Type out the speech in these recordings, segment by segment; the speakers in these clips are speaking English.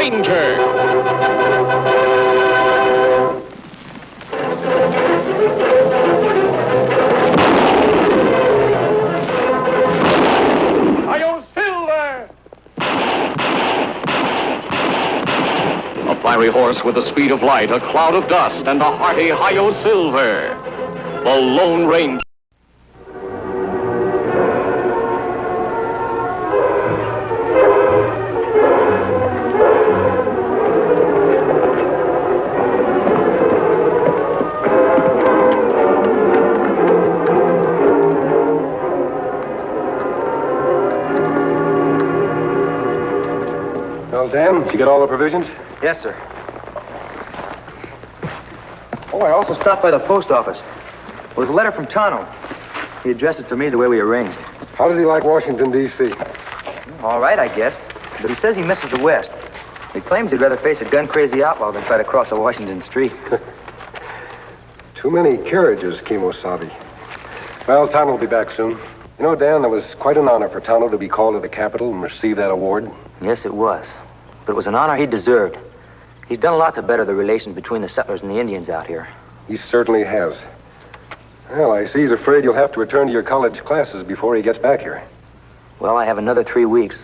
Ranger. A fiery horse with the speed of light, a cloud of dust, and a hearty Hi-Yo Silver. The Lone Ranger. Well, Dan, did you get all the provisions? Yes, sir. Oh, I also stopped by the post office. It was a letter from Tonto. He addressed it to me the way we arranged. How does he like Washington, D.C.? All right, I guess. But he says he misses the West. He claims he'd rather face a gun-crazy outlaw than try to cross a Washington street. Too many carriages, Kimosabe. Well, Tonto will be back soon. You know, Dan, it was quite an honor for Tonto to be called to the Capitol and receive that award. Yes, it was. But it was an honor he deserved. He's done a lot to better the relations between the settlers and the Indians out here. He certainly has. Well, I see he's afraid you'll have to return to your college classes before he gets back here. Well, I have another 3 weeks.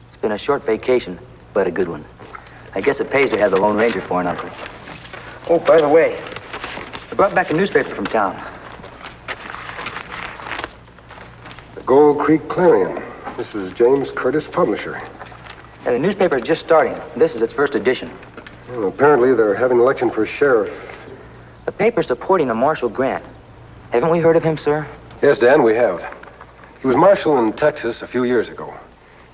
It's been a short vacation, but a good one. I guess it pays to have the Lone Ranger for an uncle. Oh, by the way, I brought back a newspaper from town. The Gold Creek Clarion. This is James Curtis, publisher. And the newspaper is just starting. This is its first edition. Well, apparently they're having an election for sheriff. The paper's supporting a Marshal Grant. Haven't we heard of him, sir? Yes, Dan, we have. He was marshal in Texas a few years ago.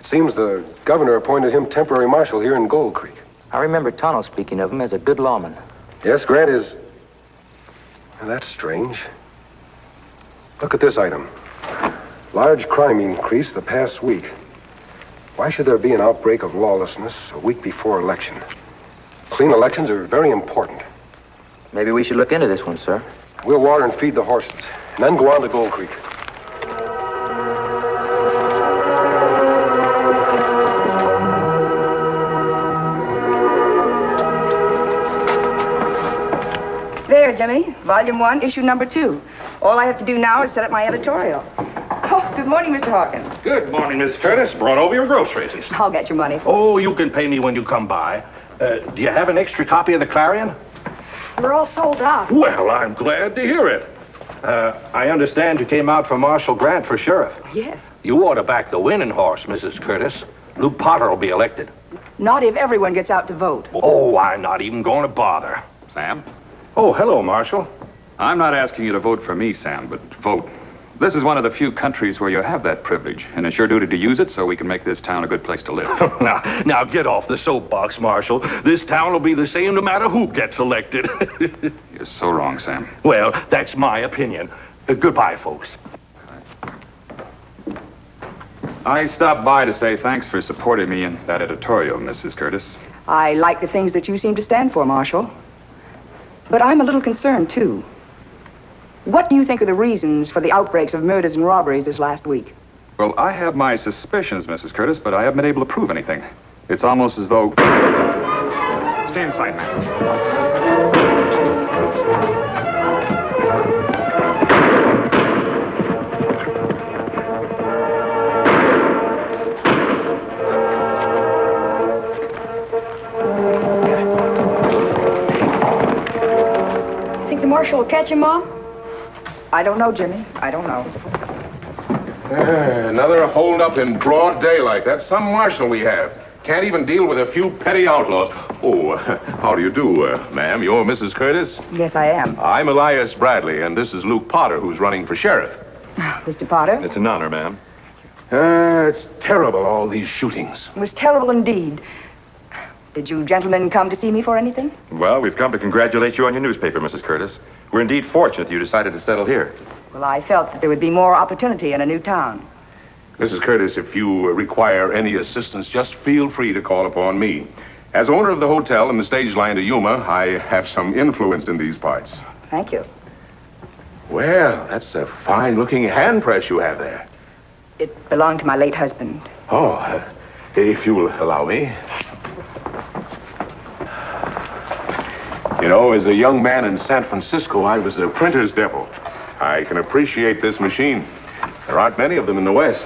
It seems the governor appointed him temporary marshal here in Gold Creek. I remember Tonto speaking of him as a good lawman. Yes, Grant is... Well, that's strange. Look at this item. Large crime increase the past week. Why should there be an outbreak of lawlessness a week before election? Clean elections are very important. Maybe we should look into this one, sir. We'll water and feed the horses, and then go on to Gold Creek. There, Jimmy. Volume 1, issue number 2. All I have to do now is set up my editorial. Oh, good morning, Mr. Hawkins. Good morning, Miss Curtis. Brought over your groceries. I'll get your money. Oh, you can pay me when you come by. Do you have an extra copy of the Clarion? We're all sold out. Well, I'm glad to hear it. I understand you came out for Marshal Grant for sheriff. Yes. You ought to back the winning horse, Mrs. Curtis. Luke Potter will be elected. Not if everyone gets out to vote. Oh, I'm not even going to bother. Sam? Oh, hello, Marshal. I'm not asking you to vote for me, Sam, but vote. This is one of the few countries where you have that privilege, and it's your duty to use it so we can make this town a good place to live. Now get off the soapbox, Marshal. This town will be the same no matter who gets elected. You're so wrong, Sam. Well, that's my opinion. Goodbye, folks. I stopped by to say thanks for supporting me in that editorial, Mrs. Curtis. I like the things that you seem to stand for, Marshal. But I'm a little concerned, too. What do you think are the reasons for the outbreaks of murders and robberies this last week? Well, I have my suspicions, Mrs. Curtis, but I haven't been able to prove anything. It's almost as though... Stay inside, man. Think the marshal will catch him, Mom? I don't know, Jimmy. I don't know. Another holdup in broad daylight. That's some marshal we have. Can't even deal with a few petty outlaws. Oh, how do you do, ma'am? You're Mrs. Curtis? Yes, I am. I'm Elias Bradley, and this is Luke Potter, who's running for sheriff. Mr. Potter? It's an honor, ma'am. It's terrible, all these shootings. It was terrible indeed. Did you gentlemen come to see me for anything? Well, we've come to congratulate you on your newspaper, Mrs. Curtis. We're indeed fortunate you decided to settle here. Well, I felt that there would be more opportunity in a new town. Mrs. Curtis, if you require any assistance, just feel free to call upon me. As owner of the hotel in the stage line to Yuma, I have some influence in these parts. Thank you. Well, that's a fine-looking hand press you have there. It belonged to my late husband. Oh, if you'll allow me. You know, as a young man in San Francisco, I was a printer's devil. I can appreciate this machine. There aren't many of them in the West.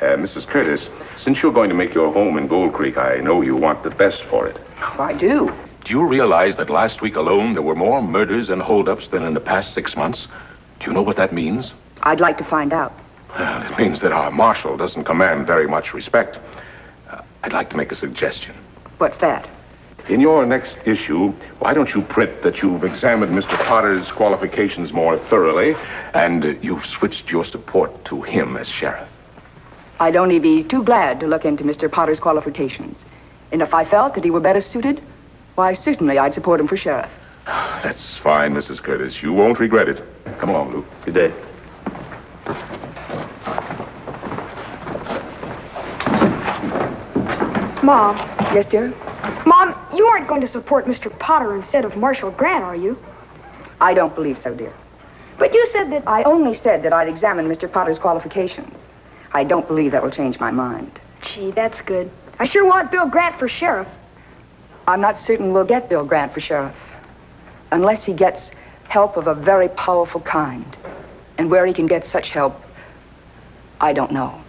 Mrs. Curtis, since you're going to make your home in Gold Creek, I know you want the best for it. Oh, I do. Do you realize that last week alone there were more murders and holdups than in the past 6 months? Do you know what that means? I'd like to find out. Well, it means that our marshal doesn't command very much respect. I'd like to make a suggestion. What's that? In your next issue, why don't you print that you've examined Mr. Potter's qualifications more thoroughly, and you've switched your support to him as sheriff? I'd only be too glad to look into Mr. Potter's qualifications. And if I felt that he were better suited, why, certainly I'd support him for sheriff. That's fine, Mrs. Curtis. You won't regret it. Come along, Luke. Good day. Mom. Yes, dear? Mom, you aren't going to support Mr. Potter instead of Marshal Grant, are you? I don't believe so, dear. But you said that... I only said that I'd examine Mr. Potter's qualifications. I don't believe that will change my mind. Gee, that's good. I sure want Bill Grant for sheriff. I'm not certain we'll get Bill Grant for sheriff. Unless he gets help of a very powerful kind. And where he can get such help, I don't know.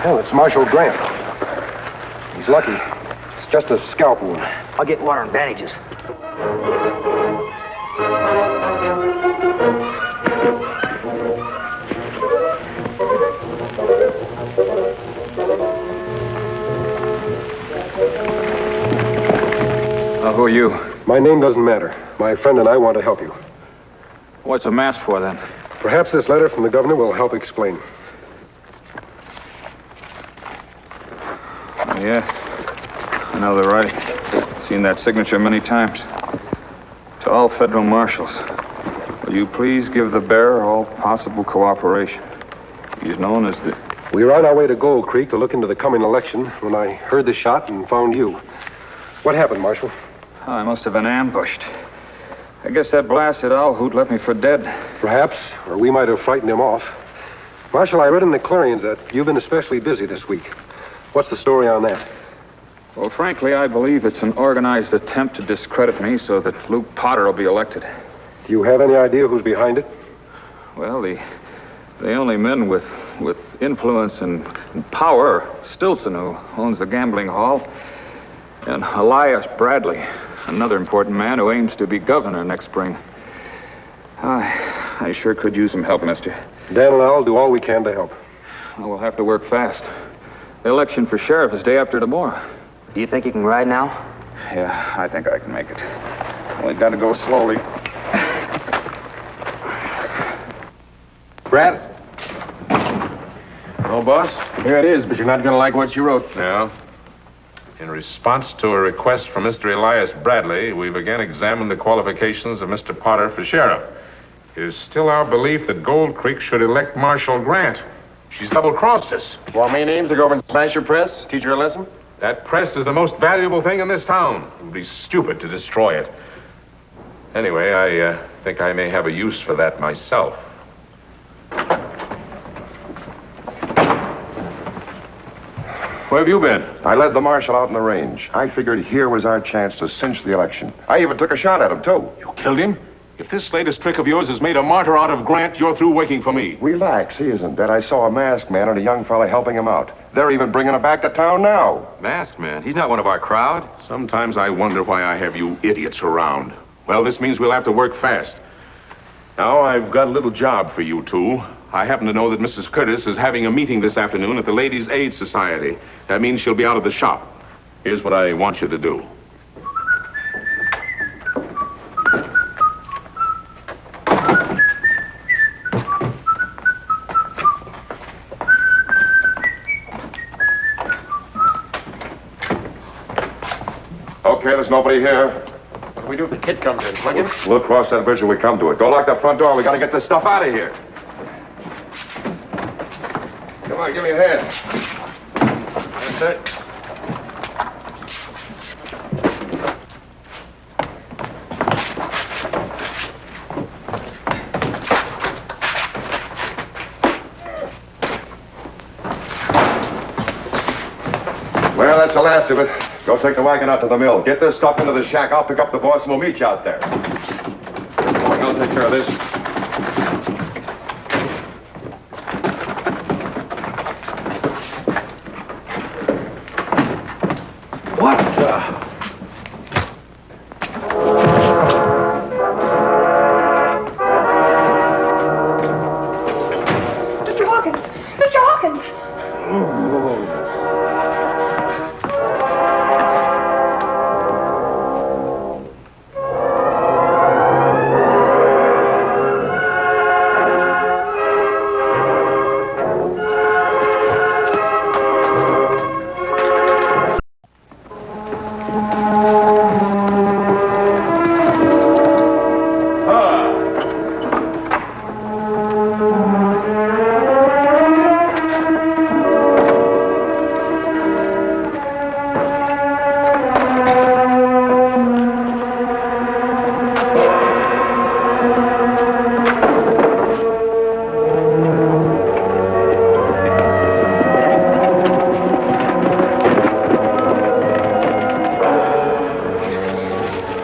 Hell, it's Marshal Grant. He's lucky. It's just a scalp wound. I'll get water and bandages. Who are you? My name doesn't matter. My friend and I want to help you. What's a mask for, then? Perhaps this letter from the governor will help explain. Yes. I know the writing. Seen that signature many times. To all federal marshals, will you please give the bearer all possible cooperation? He's known as the... We were on our way to Gold Creek to look into the coming election when I heard the shot and found you. What happened, Marshal? Oh, I must have been ambushed. I guess that blasted owl hoot left me for dead. Perhaps, or we might have frightened him off. Marshal, I read in the Clarions that you've been especially busy this week. What's the story on that? Well, frankly, I believe it's an organized attempt to discredit me so that Luke Potter will be elected. Do you have any idea who's behind it? Well, the only men with influence and power are Stilson, who owns the gambling hall, and Elias Bradley, another important man who aims to be governor next spring. I sure could use some help, mister. Dan and I'll do all we can to help. Well, we'll have to work fast. The election for sheriff is day after tomorrow. Do you think you can ride now? Yeah, I think I can make it. Only got to go slowly. Brad? Oh, boss? Here it is, but you're not going to like what you wrote. No. In response to a request from Mr. Elias Bradley, we've again examined the qualifications of Mr. Potter for sheriff. It is still our belief that Gold Creek should elect Marshal Grant. She's double-crossed us. Want me names to go over and smash your press? Teach her a lesson? That press is the most valuable thing in this town. It would be stupid to destroy it. Anyway, I think I may have a use for that myself. Where have you been? I led the marshal out in the range. I figured here was our chance to cinch the election. I even took a shot at him, too. You killed him? If this latest trick of yours has made a martyr out of Grant, you're through working for me. Relax, he isn't dead. I saw a masked man and a young fella helping him out. They're even bringing him back to town now. Masked man? He's not one of our crowd. Sometimes I wonder why I have you idiots around. Well, this means we'll have to work fast. Now, I've got a little job for you two. I happen to know that Mrs. Curtis is having a meeting this afternoon at the Ladies' Aid Society. That means she'll be out of the shop. Here's what I want you to do. Okay, there's nobody here. What do we do if the kid comes in? Plug him? We'll cross that bridge when we come to it. Go lock the front door. We gotta get this stuff out of here. Come on, give me a hand. That's it. Well, that's the last of it. Go take the wagon out to the mill. Get this stuff into the shack. I'll pick up the boss and we'll meet you out there. I'll take care of this. What the? Mr. Hawkins! Mr. Hawkins!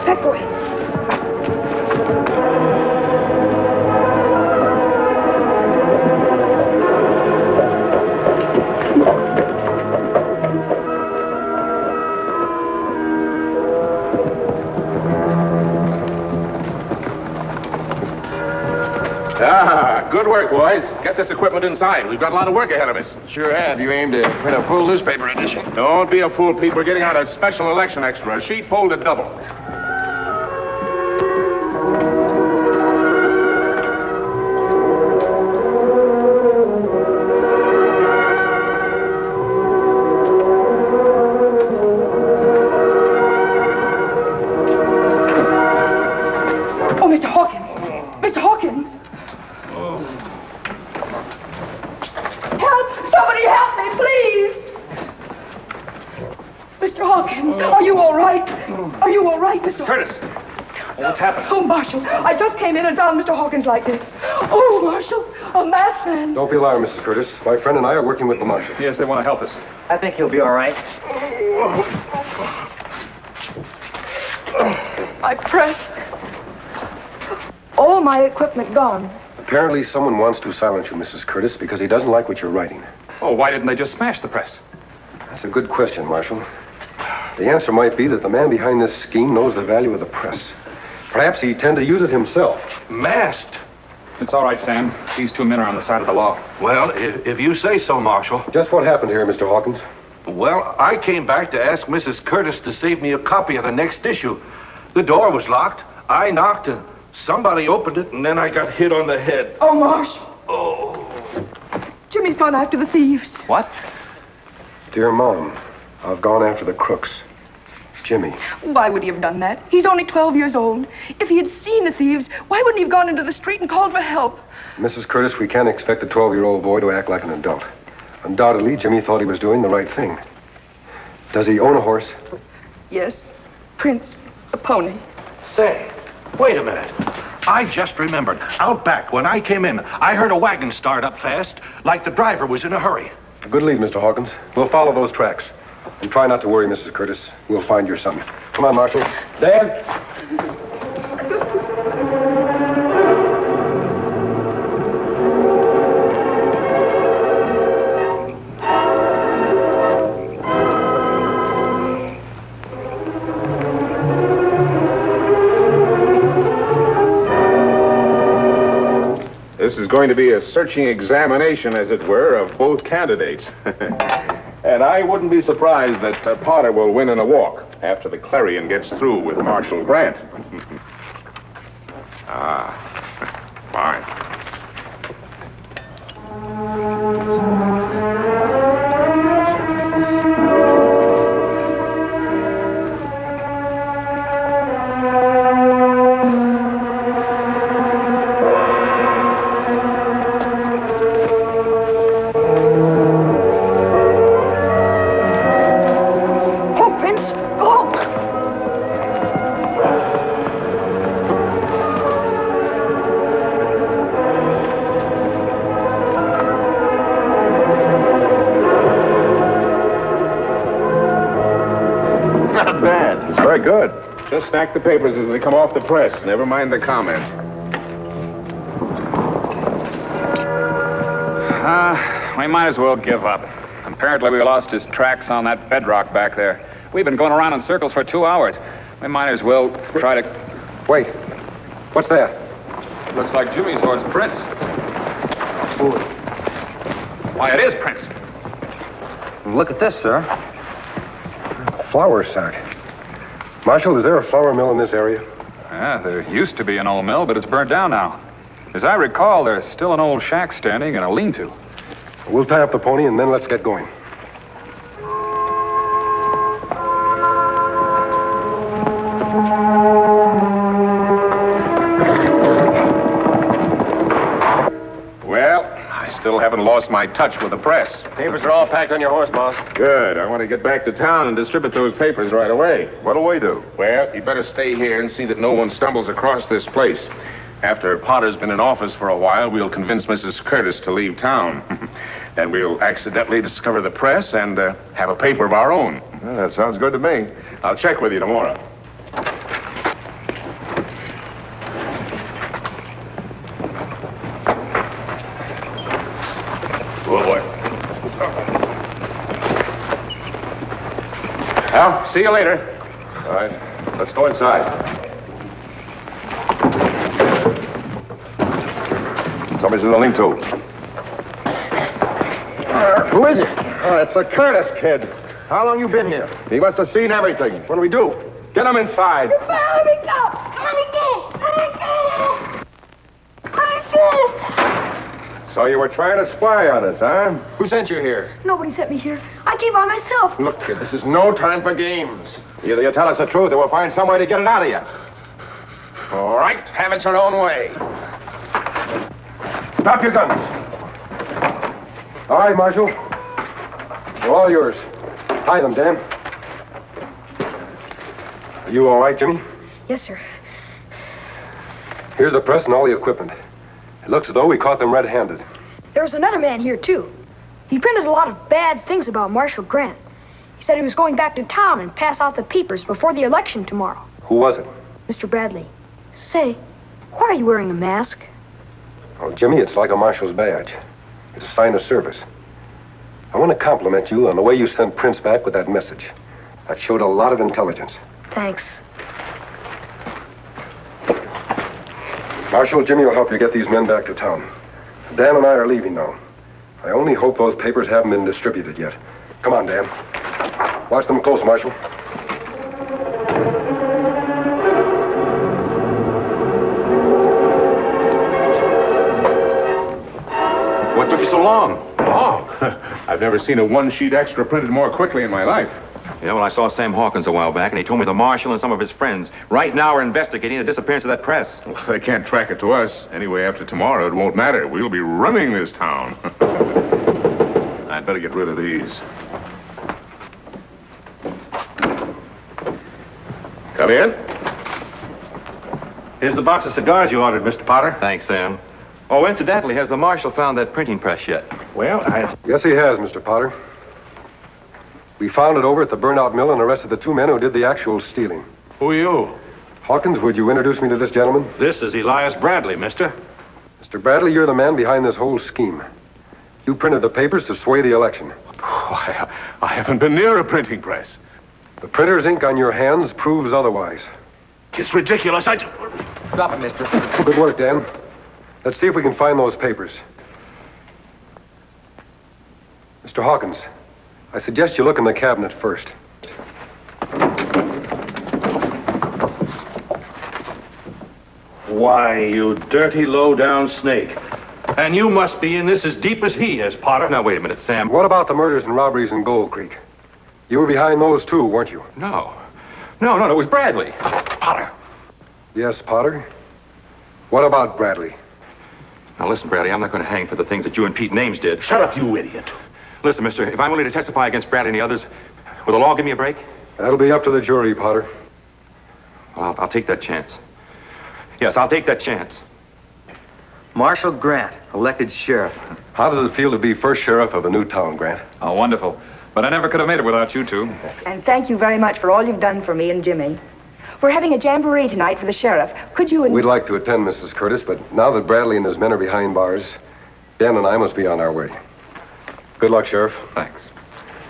That boy. Good work, boys. Get this equipment inside. We've got a lot of work ahead of us. Sure have. You aim to print a full newspaper edition. Don't be a fool, Pete. We're getting out a special election extra, a sheet folded double. Oh, Mr. Hawkins! Mr. Hawkins! Help! Somebody help me, please! Mr. Hawkins, are you all right? Are you all right, Mr. Curtis! What's happened? Oh, Marshal, I just came in and found Mr. Hawkins like this. Oh, Marshal, a masked man. Don't be alarmed, Mrs. Curtis. My friend and I are working with the marshal. Yes, they want to help us. I think he'll be all right. My press. All my equipment gone. Apparently, someone wants to silence you, Mrs. Curtis, because he doesn't like what you're writing. Oh, why didn't they just smash the press? That's a good question, Marshal. The answer might be that the man behind this scheme knows the value of the press. Perhaps he intended to use it himself. Masked? It's all right, Sam. These two men are on the side of the law. Well, if you say so, Marshal. Just what happened here, Mr. Hawkins? Well, I came back to ask Mrs. Curtis to save me a copy of the next issue. The door was locked. I knocked and somebody opened it, and then I got hit on the head. Oh, Marshal. Oh. Jimmy's gone after the thieves. What? Dear Mom, I've gone after the crooks. Jimmy. Why would he have done that? He's only 12 years old. If he had seen the thieves, why wouldn't he have gone into the street and called for help? Mrs. Curtis, we can't expect a 12-year-old boy to act like an adult. Undoubtedly, Jimmy thought he was doing the right thing. Does he own a horse? Yes, Prince, a pony. Say, wait a minute. I just remembered. Out back, when I came in, I heard a wagon start up fast, like the driver was in a hurry. A good lead, Mr. Hawkins. We'll follow those tracks. And try not to worry, Mrs. Curtis. We'll find your son. Come on, Marshal. Dad? going to be a searching examination, as it were, of both candidates. And I wouldn't be surprised that Potter will win in a walk after the Clarion gets through with Marshal Grant. Fine. Very good. Just stack the papers as they come off the press. Never mind the comment. We might as well give up. Apparently we lost his tracks on that bedrock back there. We've been going around in circles for 2 hours. We might as well try to... Wait. What's that? Looks like Jimmy's horse, Prince. Why, it is Prince. Look at this, sir. Flour sack. Marshal, is there a flour mill in this area? Yeah, there used to be an old mill, but it's burnt down now. As I recall, there's still an old shack standing and a lean-to. We'll tie up the pony and then let's get going. Well, I still haven't lost my touch with the press. Papers are all packed on your horse, boss. Good. I want to get back to town and distribute those papers right away. What'll we do? Well, you better stay here and see that no one stumbles across this place. After Potter's been in office for a while, we'll convince Mrs. Curtis to leave town. Then we'll accidentally discover the press and have a paper of our own. Well, that sounds good to me. I'll check with you tomorrow. Oh, boy. Well, see you later. All right. Let's go inside. Somebody's in the lean-to. Who is it? Oh, it's the Curtis kid. How long you been here? He must have seen everything. What do we do? Get him inside. Let me go! Let me go! Let me go! So you were trying to spy on us, huh? Who sent you here? Nobody sent me here. I came by myself. Look, kid, this is no time for games. Either you tell us the truth or we'll find some way to get it out of you. All right, have it your own way. Drop your guns. All right, Marshal. They're all yours. Tie them, Dan. Are you all right, Jimmy? Yes, sir. Here's the press and all the equipment. It looks as though we caught them red-handed. There was another man here, too. He printed a lot of bad things about Marshal Grant. He said he was going back to town and pass out the papers before the election tomorrow. Who was it? Mr. Bradley. Say, why are you wearing a mask? Oh, Jimmy, it's like a marshal's badge. It's a sign of service. I want to compliment you on the way you sent Prince back with that message. That showed a lot of intelligence. Thanks. Marshal, Jimmy will help you get these men back to town. Dan and I are leaving now. I only hope those papers haven't been distributed yet. Come on, Dan. Watch them close, Marshal. What took you so long? Oh, I've never seen a one-sheet extra printed more quickly in my life. Yeah, well, I saw Sam Hawkins a while back, and he told me the marshal and some of his friends right now are investigating the disappearance of that press. Well, they can't track it to us. Anyway, after tomorrow, it won't matter. We'll be running this town. I'd better get rid of these. Come in. Here's the box of cigars you ordered, Mr. Potter. Thanks, Sam. Oh, incidentally, has the marshal found that printing press yet? Well, Yes, he has, Mr. Potter. We found it over at the burnout mill and arrested the two men who did the actual stealing. Who are you? Hawkins, would you introduce me to this gentleman? This is Elias Bradley, mister. Mr. Bradley, you're the man behind this whole scheme. You printed the papers to sway the election. Oh, I haven't been near a printing press. The printer's ink on your hands proves otherwise. It's ridiculous. Stop it, mister. Good work, Dan. Let's see if we can find those papers. Mr. Hawkins, I suggest you look in the cabinet first. Why, you dirty, low-down snake. And you must be in this as deep as he is, Potter. Now, wait a minute, Sam. What about the murders and robberies in Gold Creek? You were behind those too, weren't you? No. No, it was Bradley. Potter. Yes, Potter. What about Bradley? Now, listen, Bradley, I'm not going to hang for the things that you and Pete Names did. Shut up, you idiot. Listen, mister, if I'm willing to testify against Bradley and the others, will the law give me a break? That'll be up to the jury, Potter. Well, I'll take that chance. Yes, I'll take that chance. Marshall Grant, elected sheriff. How does it feel to be first sheriff of a new town, Grant? Oh, wonderful. But I never could have made it without you two. And thank you very much for all you've done for me and Jimmy. We're having a jamboree tonight for the sheriff. Could you and... We'd like to attend, Mrs. Curtis, but now that Bradley and his men are behind bars, Dan and I must be on our way. Good luck, Sheriff. Thanks.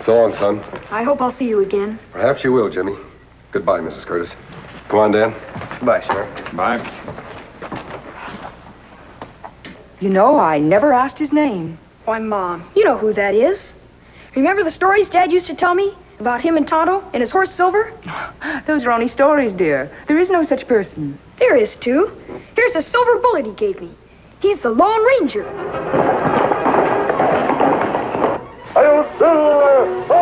So long, son. I hope I'll see you again. Perhaps you will, Jimmy. Goodbye, Mrs. Curtis. Come on, Dan. Goodbye, Sheriff. Bye. You know, I never asked his name. Why, Mom, you know who that is. Remember the stories Dad used to tell me about him and Tonto and his horse Silver? Those are only stories, dear. There is no such person. There is, too. Here's a silver bullet he gave me. He's the Lone Ranger. Hi-yo, Silver!